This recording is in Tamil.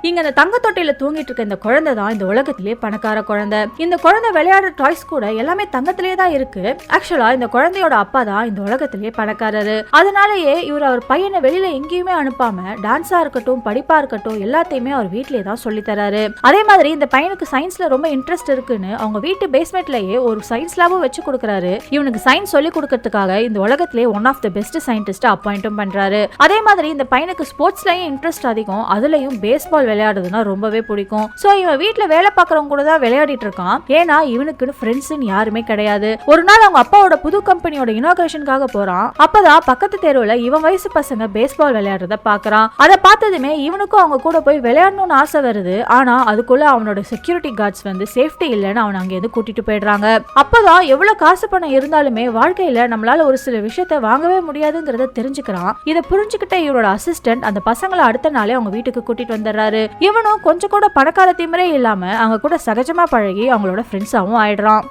இங்க அந்த தங்க தொட்டில தூங்கிட்டு இருக்க இந்த குழந்தை தான் இந்த உலகத்திலேயே பணக்கார குழந்தை. இந்த குழந்தை விளையாடுற டாய்ஸ் கூட எல்லாமே தங்கத்திலேயே தான் இருக்கு. ஆக்சுவலா இந்த குழந்தையோட அப்பா தான் இந்த உலகத்திலேயே பணக்காரரு. அதனாலேயே இவர் அவர் பையனை வெளியில எங்கேயுமே அனுப்பாம டான்ஸா இருக்கட்டும் படிப்பா இருக்கட்டும் எல்லாத்தையுமே அவர் வீட்லயே தான் சொல்லி தராரு. அதே மாதிரி இந்த பையனுக்கு சயின்ஸ்ல ரொம்ப இன்ட்ரெஸ்ட் இருக்குன்னு அவங்க வீட்டு பேஸ்மெண்ட்லயே ஒரு சயின்ஸ் லேபும் வச்சு கொடுக்கறாரு. இவனுக்கு சயின்ஸ் சொல்லி கொடுக்கறதுக்காக இந்த உலகத்திலேயே one of the best scientist அப்பாயிண்டும் பண்றாரு. அதே மாதிரி இந்த பையனுக்கு ஸ்போர்ட்ஸ்லயும் இன்ட்ரெஸ்ட் அதிகம். அதுலயும் பேஸ்பால் விளையாடுறதுன்னா ரொம்பவே பிடிக்கும். சோ இவன் வீட்டுல வேலை பார்க்கறவங்க கூட தான் விளையாடிட்டு இருக்கான். ஏன்னா இவனுக்கு ஃப்ரெண்ட்ஸ்னு யாருமே கிடையாது. ஒரு நாள் அவங்க அப்பாவோட புது கம்பெனியோட இனாகிரேஷனுக்காக போறான். அப்பதான் பக்கத்து தெருவுல இவன் வயசு பசங்க பேஸ்பால் விளையாடுறத பாக்குறான். அதை பார்த்ததுமே இவனுக்கும் அவங்க கூட போய் விளையாடணும்னு ஆசை வருது. ஆனா அதுக்குள்ள அவனோட செக்யூரிட்டி கார்ட்ஸ் சேஃப்டி இல்லைன்னு அவன் அங்க இருந்து கூட்டிட்டு போயிடுறாங்க. அப்பதான் எவ்வளவு காசு பணம் இருந்தாலுமே வாழ்க்கையில நம்மளால ஒரு சில விஷயத்த வாங்கவே முடியாதுங்கிறத தெரிஞ்சுக்கிறான். இதை புரிஞ்சுக்கிட்ட இவரோட அசிஸ்டன்ட் அந்த பசங்களை அடுத்த நாளே அவங்க வீட்டுக்கு கூட்டிட்டு வந்துடுறாரு. இவனும் கொஞ்சம் கூட பணக்கார திமிரே இல்லாம அவங்க கூட சகஜமா பழகி அவங்களோட ஃப்ரெண்ட்ஸாவும் ஆயிடுறான்.